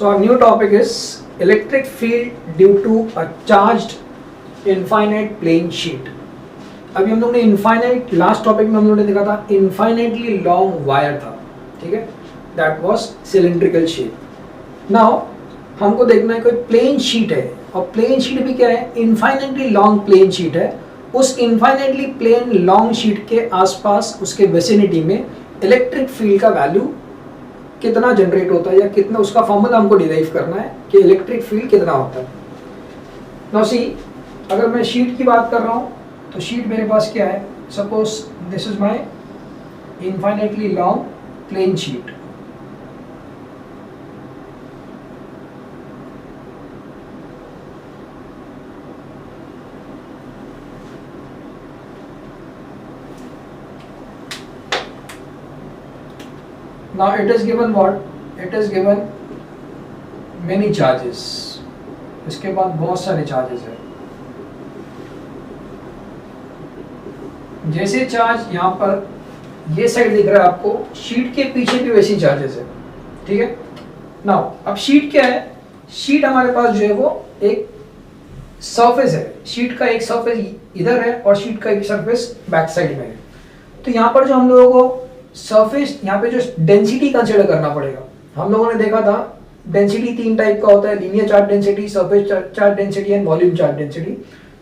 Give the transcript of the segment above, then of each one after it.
So our new topic is electric field due to a charged infinite plane sheet. अभी हम लोग ने infinite, last topic में हम लोगों ने देखा था इनफाइनाइटली लॉन्ग वायर था, ठीक है, that was cylindrical shape. Now हमको देखना है कोई प्लेन शीट है, और प्लेन शीट भी क्या है, इनफाइनाइटली लॉन्ग प्लेन शीट है। उस इनफाइनाइटली प्लेन लॉन्ग शीट के आसपास उसके विसिनिटी में इलेक्ट्रिक फील्ड का वैल्यू कितना जनरेट होता है, या कितना, उसका फॉर्मूला हमको डिराइव करना है कि इलेक्ट्रिक फील्ड कितना होता है। नाउ सी, अगर मैं शीट की बात कर रहा हूँ तो शीट मेरे पास क्या है, suppose this is my infinitely long plane sheet. Now it is given what? It is given many charges. इसके बाद बहुत सारे चार्जेस है। जैसे चार्ज यहाँ पर ये साइड दिख रहा है आपको, शीट के पीछे भी वैसी चार्जेस है, ठीक है। नाउ अब शीट क्या है, शीट हमारे पास जो है वो एक सरफेस है, शीट का एक सरफेस इधर है और शीट का एक सरफेस बैक साइड में है। तो यहाँ पर जो हम लोगों को सरफेस, यहाँ पे जो डेंसिटी कंसीडर करना पड़ेगा। हम लोगों ने देखा था डेंसिटी तीन टाइप का होता है, linear charge density, surface charge density and volume charge density.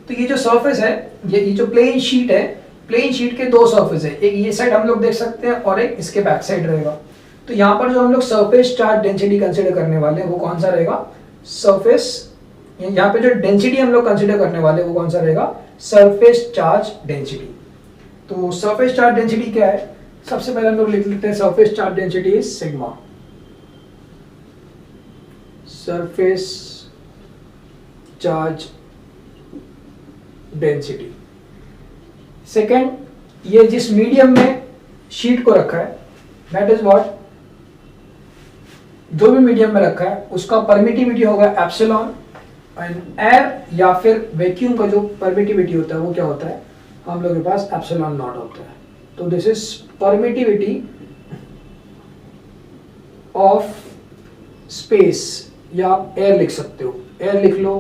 तो ये जो सरफेस है, ये जो प्लेन शीट है, प्लेन शीट के दो सरफेस है, एक ये साइड हम लोग देख सकते हैं और एक इसके बैक साइड रहेगा। तो यहाँ पर जो हम लोग सरफेस चार्ज डेंसिटी कंसीडर करने वाले हैं वो कौन सा रहेगा, सरफेस, यहाँ पे जो डेंसिटी हम लोग कंसीडर करने वाले हैं वो कौन सा रहेगा, सरफेस चार्ज डेंसिटी। तो सरफेस चार्ज डेंसिटी क्या है, सबसे पहले हम लोग लिख लेते हैं surface charge density is sigma, surface charge density. Second, ये जिस मीडियम में शीट को रखा है दैट इज व्हाट, जो भी मीडियम में रखा है उसका परमिटिविटी होगा एप्सिलॉन, एंड एयर या फिर वैक्यूम का जो परमिटिविटी होता है वो क्या होता है, हम लोग के पास एप्सिलॉन नॉट होता है। तो this is permittivity of space, या आप एयर लिख सकते हो, एयर लिख लो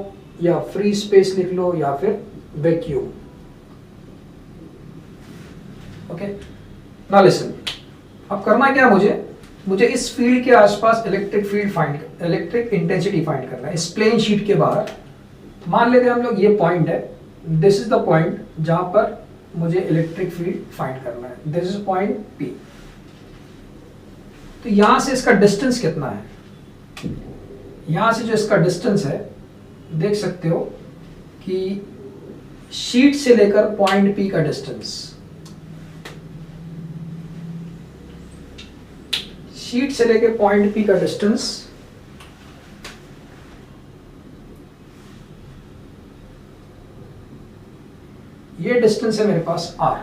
या फ्री स्पेस लिख लो या फिर वैक्यूम। ओके, नाउ लिसन, अब करना क्या, मुझे इस फील्ड के आसपास electric field find, electric intensity find करना है इस प्लेन शीट के बाहर। मान लेते हैं हम लोग ये पॉइंट है, दिस इज द पॉइंट जहां पर मुझे इलेक्ट्रिक फील्ड फाइंड करना है, दिस इज पॉइंट P। तो यहां से इसका डिस्टेंस कितना है, यहां से जो इसका डिस्टेंस है देख सकते हो कि शीट से लेकर पॉइंट P का डिस्टेंस, शीट से लेकर पॉइंट P का डिस्टेंस ये डिस्टेंस है मेरे पास R।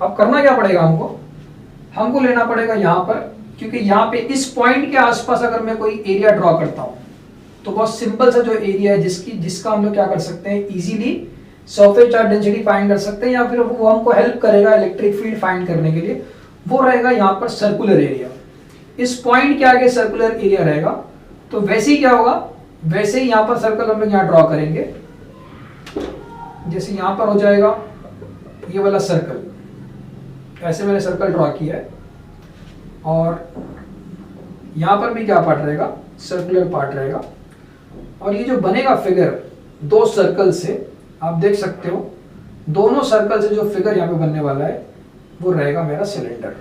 अब करना क्या पड़ेगा, हमको लेना पड़ेगा यहां पर, क्योंकि यहां पे इस पॉइंट के आसपास अगर मैं कोई एरिया ड्रॉ करता हूं तो बहुत सिंपल सा जो एरिया है जिसका हम लोग क्या कर सकते हैं, easily surface charge density find कर सकते हैं, या फिर वो हमको हेल्प करेगा इलेक्ट्रिक फील्ड फाइंड करने के लिए, वो रहेगा यहाँ पर सर्कुलर एरिया। इस पॉइंट के आगे सर्कुलर एरिया रहेगा, तो वैसे ही क्या होगा, वैसे ही यहाँ पर सर्कल हम लोग यहाँ ड्रॉ करेंगे, जैसे यहां पर हो जाएगा ये वाला सर्कल, ऐसे मैंने सर्कल ड्रॉ किया है, और यहां पर भी क्या पार्ट रहेगा, सर्कुलर पार्ट रहेगा। और ये जो बनेगा फिगर दो सर्कल से, आप देख सकते हो दोनों सर्कल से जो फिगर यहां पे बनने वाला है वो रहेगा मेरा सिलेंडर,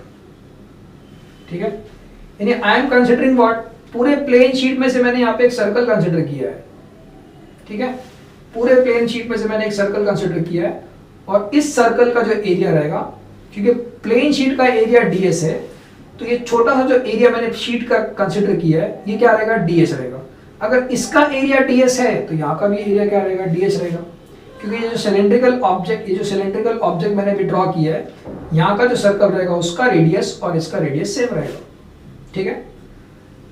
ठीक है। यानी आई एम कंसिडरिंग व्हाट, पूरे प्लेन शीट में से मैंने यहाँ पे एक सर्कल कंसिडर किया है, ठीक है, पूरे प्लेन शीट में से मैंने एक सर्कल कंसीडर किया है, और इस सर्कल का जो एरिया रहेगा, क्योंकि प्लेन शीट का एरिया ds है, तो ये छोटा सा जो एरिया मैंने शीट का कंसीडर किया है ये क्या रहेगा, ds रहेगा। अगर इसका एरिया ds है तो यहाँ का भी एरिया क्या रहेगा, ds रहेगा, क्योंकि ये जो सिलेंड्रिकल ऑब्जेक्ट मैंने अभी ड्रॉ किया है, यहाँ का जो सर्कल रहेगा उसका रेडियस और इसका रेडियस सेम रहेगा, ठीक है।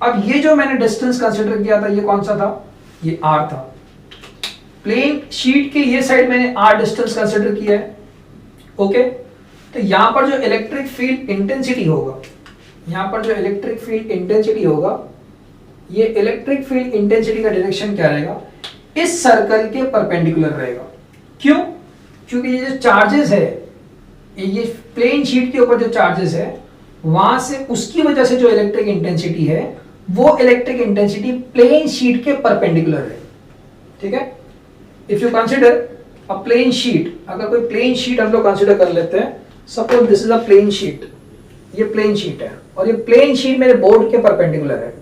अब ये जो मैंने डिस्टेंस कंसीडर किया था ये कौन सा था, ये r था। प्लेन शीट के ये साइड मैंने r डिस्टेंस कंसीडर किया है, ओके। तो यहां पर जो इलेक्ट्रिक फील्ड इंटेंसिटी होगा, यहां पर जो इलेक्ट्रिक फील्ड इंटेंसिटी होगा ये इलेक्ट्रिक फील्ड इंटेंसिटी का डायरेक्शन क्या रहेगा, इस सर्कल के परपेंडिकुलर रहेगा। क्यों? क्योंकि ये जो चार्जेस है, ये प्लेन शीट के ऊपर जो चार्जेस है, वहां से उसकी वजह से जो इलेक्ट्रिक इंटेंसिटी है, वो इलेक्ट्रिक इंटेंसिटी प्लेन शीट के परपेंडिकुलर है। ठीक है, if you consider a plane sheet, अगर कोई प्लेन शीट हम लोग कंसिडर कर लेते हैं, suppose this is a plane sheet, ये प्लेन शीट है और ये प्लेन शीट मेरे बोर्ड के परपेंडिकुलर है।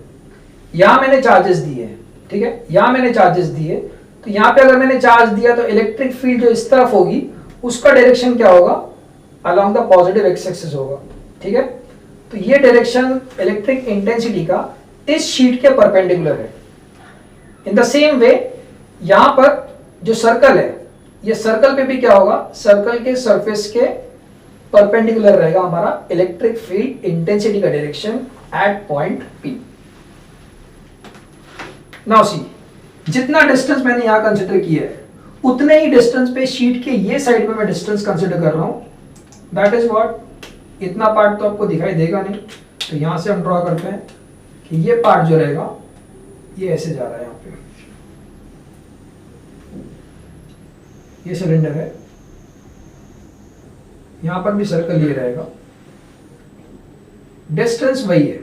यहां मैंने चार्जेस दिए हैं, ठीक है, यहां मैंने चार्जेस दिए, तो यहां पे अगर मैंने चार्ज दिया तो इलेक्ट्रिक फील्ड जो इस तरफ होगी उसका डायरेक्शन क्या होगा, along the positive x axis होगा। ठीक है, तो ये डायरेक्शन इलेक्ट्रिक इंटेंसिटी का इस शीट के परपेंडिकुलर है। इन द सेम वे यहां पर जो सर्कल है, ये सर्कल पे भी क्या होगा, सर्कल के सरफेस के परपेंडिकुलर रहेगा हमारा इलेक्ट्रिक फील्ड इंटेंसिटी का direction at point P. Now see, जितना डिस्टेंस मैंने यहां कंसीडर किया है उतने ही डिस्टेंस पे शीट के ये साइड पे मैं डिस्टेंस कंसीडर कर रहा हूं, दैट इज व्हाट, इतना पार्ट तो आपको दिखाई देगा नहीं, तो यहां से हम ड्रॉ करते हैं कि ये पार्ट जो रहेगा ये ऐसे जा रहा है, यहां पे ये सिलेंडर है, यहां पर भी सर्कल ये रहेगा, डिस्टेंस वही है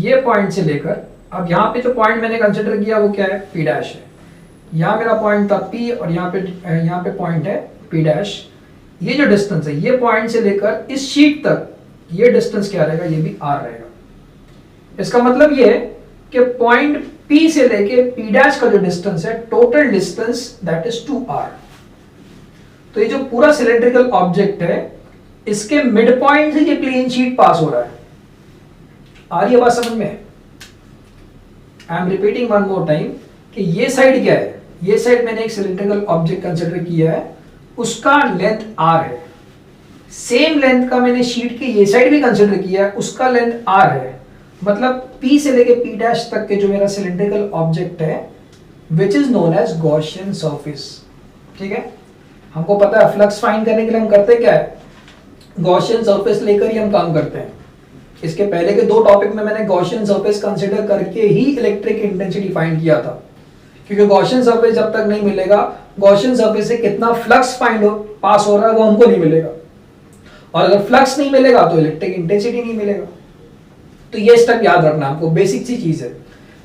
ये पॉइंट से लेकर, अब यहां पे जो पॉइंट मैंने कंसीडर किया वो क्या है, पी डैश है। यहां मेरा पॉइंट था पी और यहां पे पॉइंट है पी डैश। ये जो डिस्टेंस है ये पॉइंट से लेकर इस शीट तक, ये डिस्टेंस क्या रहेगा, ये भी आर रहेगा। इसका मतलब ये है कि पॉइंट पी से लेके पी डैश का जो डिस्टेंस है, total distance that is 2r। तो ये जो पूरा सिलेंड्रिकल ऑब्जेक्ट है, इसके मिड पॉइंट से ये प्लेन शीट पास हो रहा है। आ रही है बात समझ में? I am repeating one more time कि ये साइड क्या है, ये साइड मैंने एक सिलेंड्रिकल ऑब्जेक्ट कंसीडर किया है, उसका लेंथ r है। सेम लेंथ का मैंने शीट के ये साइड भी कंसीडर किया है, उसका लेंथ r है। मतलब P से लेके P डैश तक के जो मेरा सिलेंड्रिकल ऑब्जेक्ट है, which is known as Gaussian surface. ठीक है, हमको पता है फ्लक्स फाइंड करने के लिए हम करते क्या है, गॉसियन सरफेस लेकर ही हम काम करते हैं। इसके पहले के दो टॉपिक में मैंने गॉसियन सरफेस कंसीडर करके ही इलेक्ट्रिक इंटेंसिटी फाइंड किया था, क्योंकि गॉसियन सरफेस जब तक नहीं मिलेगा, गॉसियन सरफेस से कितना फ्लक्स पास हो रहा है वो हमको नहीं मिलेगा, और अगर फ्लक्स नहीं मिलेगा तो इलेक्ट्रिक इंटेंसिटी नहीं मिलेगा। तो ये स्टेप याद रखना आपको, बेसिक सी चीज है।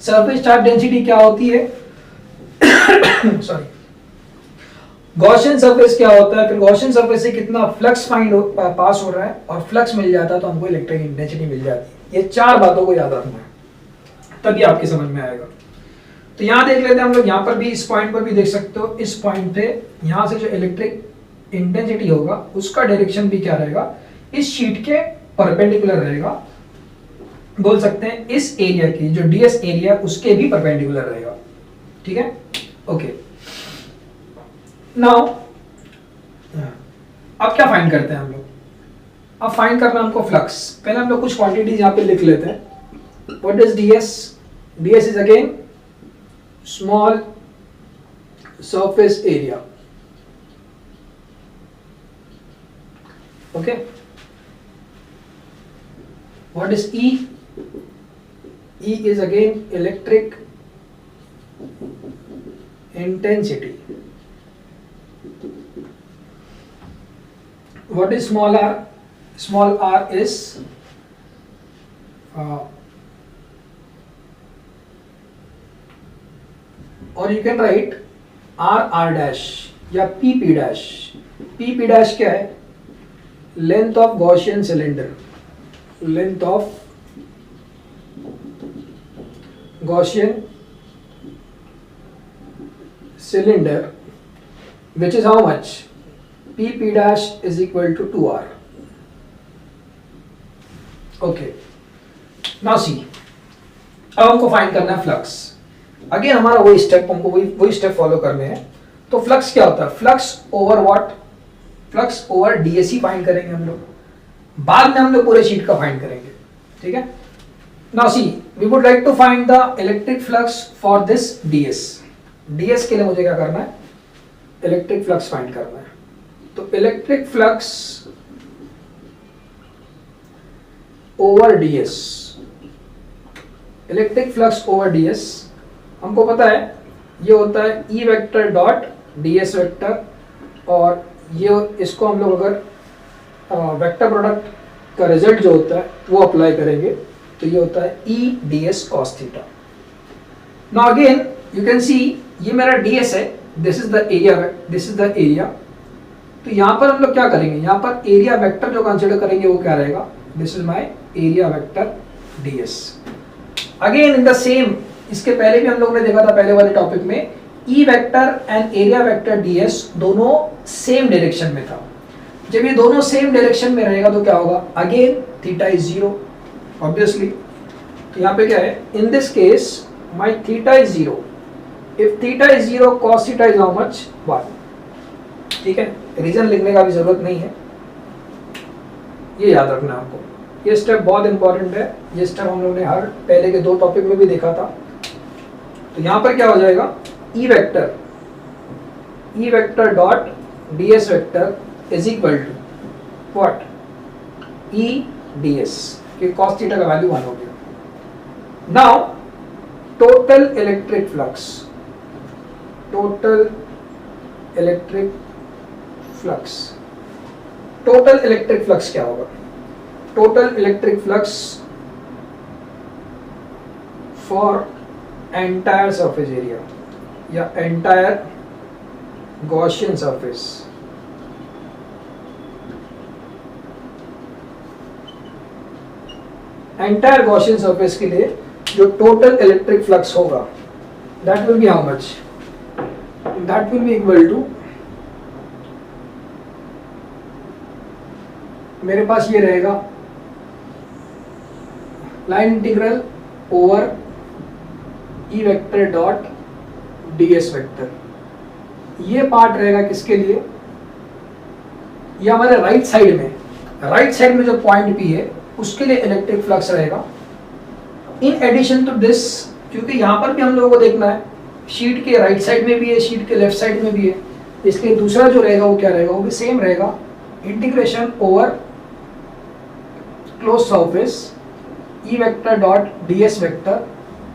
सरफेस चार्ज डेंसिटी क्या होती है सॉरी, गॉसियन सरफेस क्या होता है, फिर गॉसियन सरफेस से कितना फ्लक्स पास हो रहा है, और फ्लक्स मिल जाता है तो हमको इलेक्ट्रिक इंटेंसिटी मिल जाती है। ये चार बातों को याद रखना है, तभी आपके समझ में आएगा। तो यहां देख लेते हैं हम लोग, यहां पर भी, इस पॉइंट पर भी देख सकते हो, इस पॉइंट पे यहां से जो इलेक्ट्रिक इंटेंसिटी होगा उसका डायरेक्शन भी क्या रहेगा, इस शीट के परपेंडिकुलर रहेगा। बोल सकते हैं इस एरिया की जो डीएस एरिया उसके भी परपेंडिकुलर रहेगा। ठीक है, ओके। नाउ अब क्या फाइंड करते हैं हम लोग, अब फाइंड करना हमको फ्लक्स। पहले हम लोग कुछ क्वांटिटीज यहां पे लिख लेते हैं। What is DS? DS is again small surface area. Okay, what is E? E is again electric intensity. What is small r? Small r is or you can write r dash या p dash. p dash क्या है? Length of Gaussian cylinder. Length of Gaussian cylinder, which is how much? P dash is equal to 2r. Okay. Now see, अब हमको find करना है flux. Again हमारा वही step, हमको वही स्टेप फॉलो करने हैं। तो फ्लक्स क्या होता है? Flux over what? Flux over DSC find करेंगे हम लोग, बाद में हम लोग पूरे शीट का फाइंड करेंगे। ठीक है, now see, we would like to find the electric flux for this ds. Ds के लिए मुझे क्या करना है? इलेक्ट्रिक फ्लक्स फाइंड करना है। तो electric flux over DS electric flux over ds, हमको पता है ये होता है E vector dot ds vector, और ये इसको हम लोग अगर वेक्टर प्रोडक्ट का रिजल्ट जो होता है वो अप्लाई करेंगे तो ये होता है E ds cos theta. Now again you can see ये मेरा ds है, this is the area, this is the area. तो यहाँ पर हम लोग क्या करेंगे, यहाँ पर एरिया वेक्टर जो कंसिडर करेंगे वो क्या रहेगा, this is my area vector ds। Again in the same, इसके पहले भी हम लोग ने देखा था पहले वाले टॉपिक में, E vector and area vector ds दोनों सेम डायरेक्शन में था। जब ये दोनों सेम डायरेक्शन में रहेगा तो क्या होगा, again theta is zero obviously. तो यहाँ पे क्या है, इन this case my theta is zero, if theta is zero cos theta is how much, 1। ठीक है, रीजन लिखने का भी जरूरत नहीं है, ये याद रखना है आपको। ये स्टेप बहुत इंपॉर्टेंट है, ये स्टेप हम लोग ने हर पहले के 2 टॉपिक में भी देखा था। तो यहाँ पर क्या हो जाएगा, E vector dot ds vector is equal to what, E ds, कि cos थीटा का वैल्यू 1 हो गया। Now total electric flux, total electric flux क्या होगा, total electric flux for entire surface area या entire Gaussian surface, entire Gaussian surface के लिए जो टोटल इलेक्ट्रिक फ्लक्स होगा that will be how much, that will be equal to, मेरे पास ये रहेगा line integral over E vector dot ds vector. ये पार्ट रहेगा किसके लिए, ये हमारे राइट साइड में जो पॉइंट P है उसके लिए इलेक्ट्रिक फ्लक्स रहेगा। इन एडिशन टू दिस, क्योंकि यहाँ पर भी हम लोगों को देखना है, शीट के राइट साइड में भी है, शीट के लेफ्ट साइड में भी है, इसलिए दूसरा जो रहेगा वो क्या रहेगा, वो भी सेम रहेगा, integration over close surface E vector dot ds vector.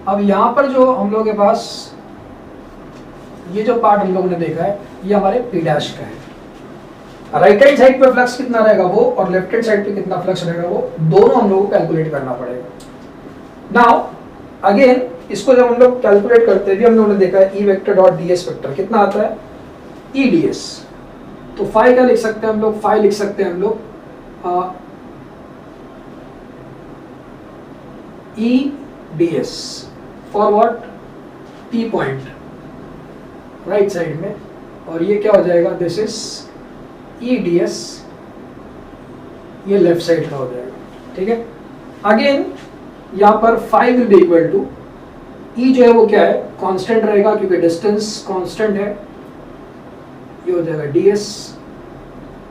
अब यहाँ पर जो हम लोगों के पास ये जो पार्ट हम लोगों ने देखा है ये हमारे P डैश का है। राइट हैंड साइड पे फ्लक्स कितना रहेगा वो, और लेफ्ट हैंड साइड पे कितना फ्लक्स रहेगा वो, दोनों हम लोगों को कैलकुलेट करना पड़ेगा। नाउ अगेन इसको जब हम लोग कैलकुलेट करते हैं, भी हम लोगों ने देखा है E vector dot ds vector कितना आता है, E ds। तो फाई क्या लिख सकते हैं हम लोग, फाई लिख सकते हैं हम लोग E ds for what, P point right side में, और ये क्या हो जाएगा, दिस इज E ds, ये लेफ्ट साइड का हो जाएगा। ठीक है, अगेन यहाँ पर phi will be equal to, E जो है वो क्या है, कांस्टेंट रहेगा क्योंकि डिस्टेंस कांस्टेंट है, ये हो जाएगा ds।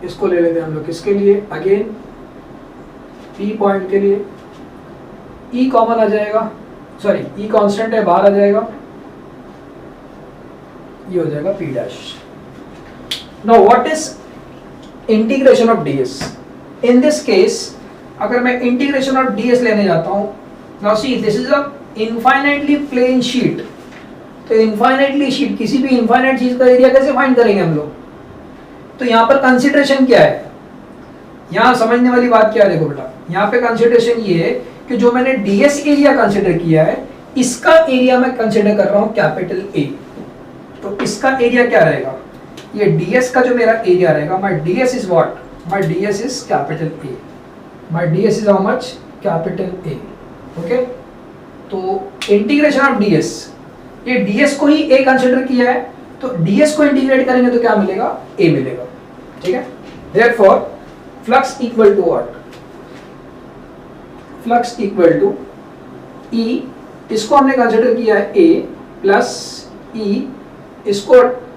इसको ले लेते हैं हम लोग किसके लिए, अगेन P पॉइंट के लिए, E कॉमन आ जाएगा, सॉरी E कांस्टेंट है, बाहर आ जाएगा, ये हो जाएगा P dash. Now what is integration of ds, in this case अगर मैं इंटीग्रेशन ऑफ ds लेने जाता हूं, now see this is a infinitely plane sheet. तो इनफाइनाइटली शीट, किसी भी इनफाइनाइट चीज का एरिया कैसे फाइंड करेंगे हम लोग, तो यहाँ पर कंसिडरेशन क्या है, यहाँ समझने वाली बात क्या है, देखो बेटा यहाँ पे कंसिडरेशन ये है कि जो मैंने ds एरिया कंसिडर किया है इसका एरिया मैं कंसिडर कर रहा हूँ कैपिटल A। तो इसका एरिया क्या रहेगा, ये ds का जो मेरा एरिया रहेगा, my ds is what, my ds is capital A, my ds is how much, capital A। Okay, तो इंटीग्रेशन ऑफ ds, ये ds को ही A कंसिडर किया है, तो ds को इंटीग्रेट करेंगे तो क्या मिलेगा, A मिलेगा। ठीक है, therefore flux equal to what, flux equal to E, इसको हमने कंसिडर किया है A प्लस E, इसको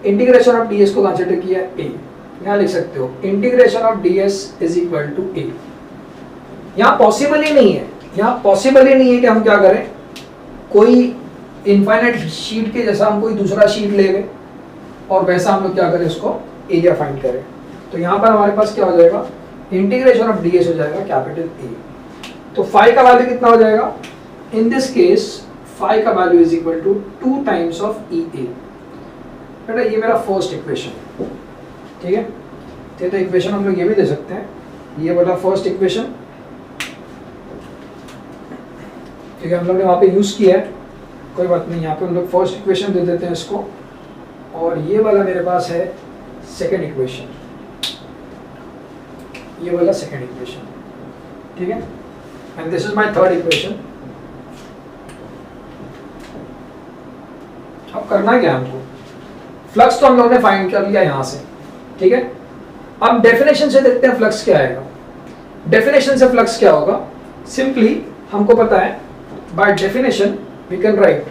इंटीग्रेशन ऑफ ds को कंसिडर किया है A। यहाँ लिख सकते हो integration of ds is equal to A। यहाँ पॉसिबल ही नहीं है, यहाँ पॉसिबल ही नहीं है कि हम क्या करें, कोई इनफाइनाइट शीट के जैसा हम कोई दूसरा शीट ले लें और वैसा हम लोग क्या करें, उसको एरिया फाइंड करें। तो यहाँ पर हमारे पास क्या हो जाएगा, इंटीग्रेशन ऑफ ds हो जाएगा कैपिटल A। तो फाई का वैल्यू कितना हो जाएगा, इन दिस केस फाई का value is equal to 2 times of E A. बेटा ये मेरा फर्स्ट इक्वेशन, ठीक है। तो इक्वेशन हम लोग ये भी दे सकते हैं, ये वाला फर्स्ट इक्वेशन, ठीक है, हम लोग ने वहाँ पे यूज किया है, कोई बात नहीं, यहाँ पे हम लोग फर्स्ट इक्वेशन दे देते हैं इसको। और ये वाला मेरे पास है सेकेंड इक्वेशन, ये वाला सेकेंड इक्वेशन, ठीक है। And this is my third equation. अब करना क्या है हमको, फ्लक्स तो हम लोगों ने फाइंड कर लिया यहाँ से, ठीक है। अब डेफिनेशन से देखते हैं फ्लक्स क्या आएगा। डेफिनेशन से फ्लक्स क्या होगा, सिंपली हमको पता है, by definition we can write,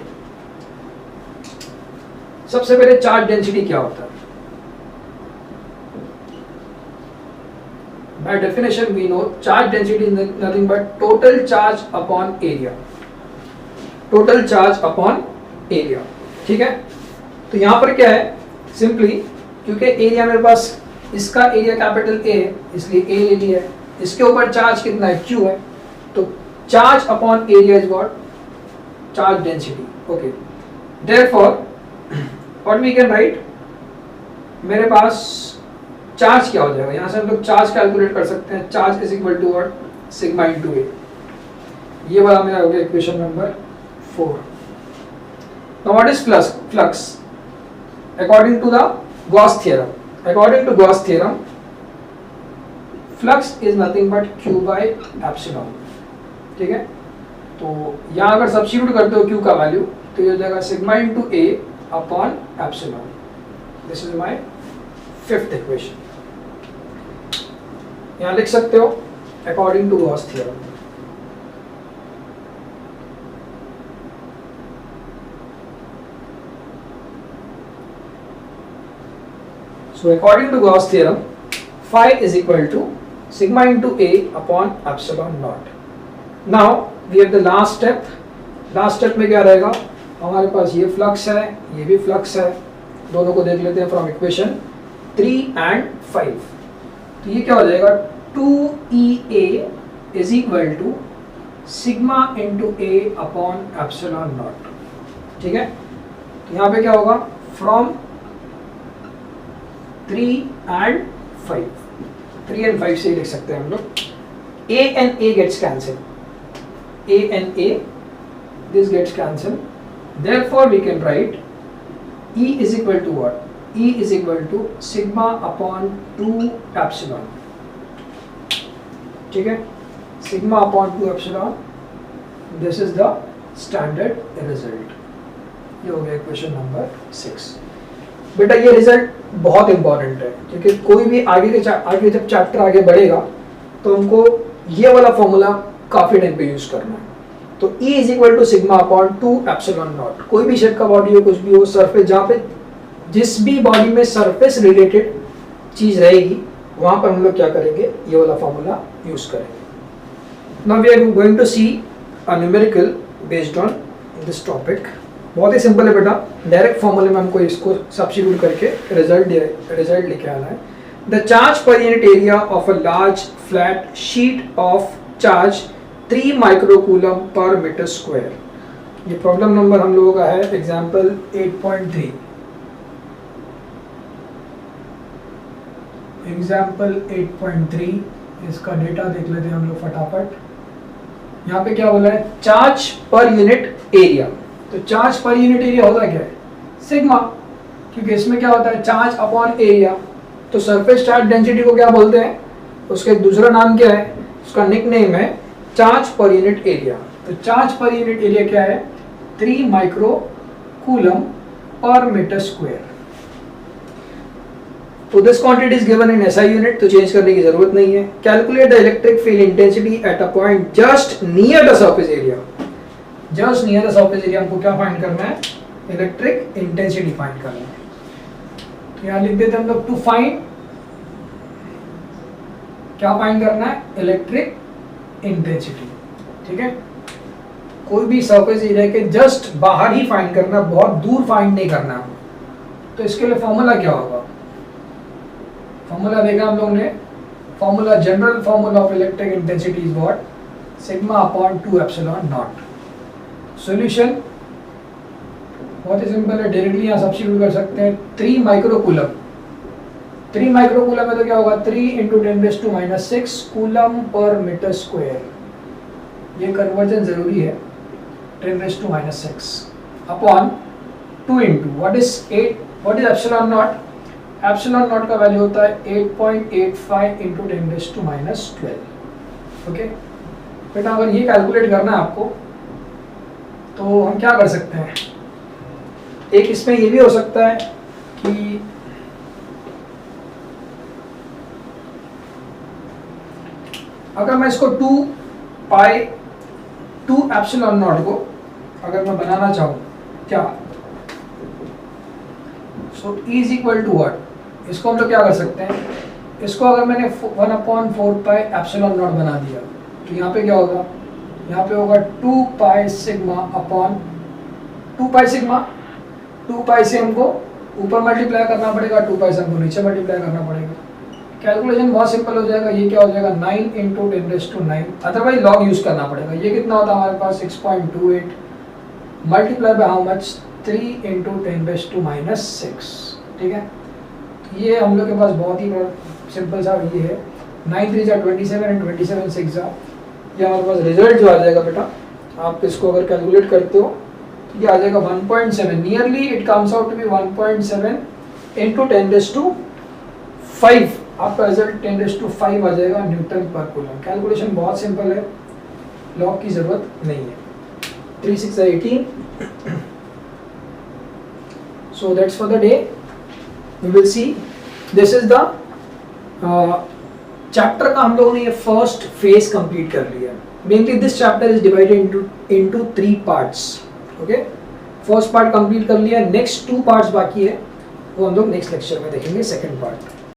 सबसे पहले चार्ज डेंसिटी क्या होता है। By definition we know charge density is nothing but total charge upon area, total charge upon area, ठीक है। तो यहां पर क्या है, सिंपली क्योंकि एरिया मेरे पास, इसका एरिया कैपिटल ए है इसलिए ए ले लिया है, इसके ऊपर चार्ज कितना है, क्यू है, तो charge upon area is what, charge density, okay. Therefore what we can write, मेरे पास चार्ज क्या हो जाएगा, यहां से हम लोग चार्ज कैलकुलेट कर सकते हैं, charge is equal to what, sigma into A. ये वाला मेरा हो गया equation number 4। Now what is flux according to the Gauss theorem? According to Gauss theorem, flux is nothing but q by epsilon, ठीक है। तो यहाँ अगर सब्स्टिट्यूट करते हो q का वैल्यू तो ये हो जाएगा sigma into A upon epsilon. This is my fifth equation, यहाँ लिख सकते हो according to Gauss theorem. So according to Gauss theorem, phi is equal to sigma into A upon epsilon naught. Now we have the last step. Last step में क्या रहेगा, हमारे पास ये flux है, ये भी फ्लक्स है, दोनों को देख लेते हैं फ्रॉम इक्वेशन 3 and 5। तो ये क्या हो जाएगा, 2EA is equal to sigma into A upon epsilon naught, ठीक है। तो यहाँ पे क्या होगा, फ्रॉम 3 and 5, 3 and 5 से लिख सकते हैं हम लोग, A and A gets cancelled, A and A this gets cancelled, therefore we can write E is equal to what, E is equal to sigma upon 2 epsilon, ठीक है, sigma upon 2 epsilon, this is the standard result। ये हो गया equation number 6। बेटा ये result बहुत important है क्योंकि कोई भी आगे जब चैप्टर आगे बढ़ेगा तो हमको ये वाला फॉर्मूला काफी टाइम पे यूज करना है। तो E is equal to sigma upon 2 epsilon naught, कोई भी शेप का बॉडी हो, कुछ भी हो, सरफेस, जहाँ पे जिस भी बॉडी में सरफेस रिलेटेड चीज रहेगी वहां पर हम लोग क्या करेंगे, ये वाला फॉर्मूला यूज करेंगे। Now we are going to see a numerical based on this topic. बहुत ही सिंपल है बेटा, डायरेक्ट फॉर्मूले में हमको इसको सब्स्टिट्यूट करके रिजल्ट लेके आना है। The charge per unit area of a large flat sheet of charge 3 microcoulomb पर मीटर स्क्वायर। ये प्रॉब्लम नंबर हम लोगों का है एग्जाम्पल 8.3। एग्जाम्पल 8.3, इसका डेटा देख लेते हैं हम लोग फटाफट। यहाँ पे क्या बोला है, चार्ज पर यूनिट एरिया। तो चार्ज पर यूनिट एरिया होता क्या है, सिग्मा, क्योंकि इसमें क्या होता है, चार्ज अपॉन एरिया। तो सरफेस चार्ज डेंसिटी को क्या बोलते हैं, उसका एक दूसरा नाम क्या है, उसका निकनेम है चार्ज पर यूनिट एरिया। तो चार्ज पर यूनिट एरिया क्या है, 3 micro coulomb per metre square. तो this quantity is given in SI unit, तो चेंज करने की जरूरत नहीं है। Calculate the electric field intensity at a point just near the surface area. Just near the surface area हमको क्या find करना है, इलेक्ट्रिक इंटेंसिटी फाइंड करना है। तो यहाँ लिख देते हैं हम लोग, टू फाइंड, क्या फाइंड करना है, इलेक्ट्रिक इंटेंसिटी, ठीक है। कोई भी सरफेस एरिया के जस्ट बाहर ही फाइंड करना, बहुत दूर फाइंड नहीं करना। तो इसके लिए फॉर्मूला क्या होगा, फॉर्मूला देखा हम लोग ने, formula, general formula of electric intensity is what, sigma upon 2 epsilon not. Solution बहुत ही सिंपल है, डायरेक्टली यहाँ सब्स्टिट्यूट कर सकते हैं। 3 माइक्रोकूलम, 3 माइक्रोकूलम है तो क्या होगा 3 × 10⁻⁻6 कूलम पर मीटर स्क्वायर। ये कन्वर्जन जरूरी है, 10⁻⁻6 upon 2 × what is epsilon not. Epsilon not का वैल्यू होता है 8.85 × 10⁻12। ओके बेटा, अगर ये कैलकुलेट करना है आपको तो हम क्या कर सकते हैं, एक इसमें ये भी हो सकता है कि अगर मैं इसको 2 एप्सिलॉन नॉट को अगर मैं बनाना चाहूँ क्या, so is equal to what, इसको हम लोग क्या कर सकते हैं, इसको अगर मैंने 1/4 एप्सिलॉन नॉट बना दिया तो यहाँ पे क्या होगा, यहाँ पे होगा 2 pi sigma upon 2 pi sigma. 2 पाई से हमको ऊपर मल्टीप्लाई करना पड़ेगा, 2 पाई से हमको नीचे मल्टीप्लाई करना पड़ेगा। कैलकुलेशन बहुत सिंपल हो जाएगा, ये क्या हो जाएगा 9 × 10⁹, अदरवाइज लॉग यूज करना पड़ेगा। ये कितना होता है हमारे पास 6.28 मल्टीप्लाई बाय हाउ मच 3 × 10⁻⁻6। ठीक है, ये हम लोग के पास बहुत ही सिंपल सा ये है, 9 3 जा 27 एंड 27 6 जा, ये हमारे पास रिजल्ट जो आ जाएगा बेटा, आप इसको अगर कैलकुलेट करते हो तो ये आ जाएगा 1.7, nearly it comes out to be 1.7 × 10⁵ आपका रिजल्ट 10⁵ आ जाएगा न्यूटन पर कूलम। कैलकुलेशन बहुत सिंपल है, लॉग की जरूरत नहीं है। 3 6 18। So that's for the day. We will see. This is the chapter का हम लोगों ने ये फर्स्ट फेज कंप्लीट कर लिया। Mainly this chapter is divided into 3 parts. Okay? First part complete कर लिया, नेक्स्ट 2 पार्ट्स बाकी है, वो हम लोग नेक्स्ट लेक्चर में देखेंगे, सेकंड पार्ट।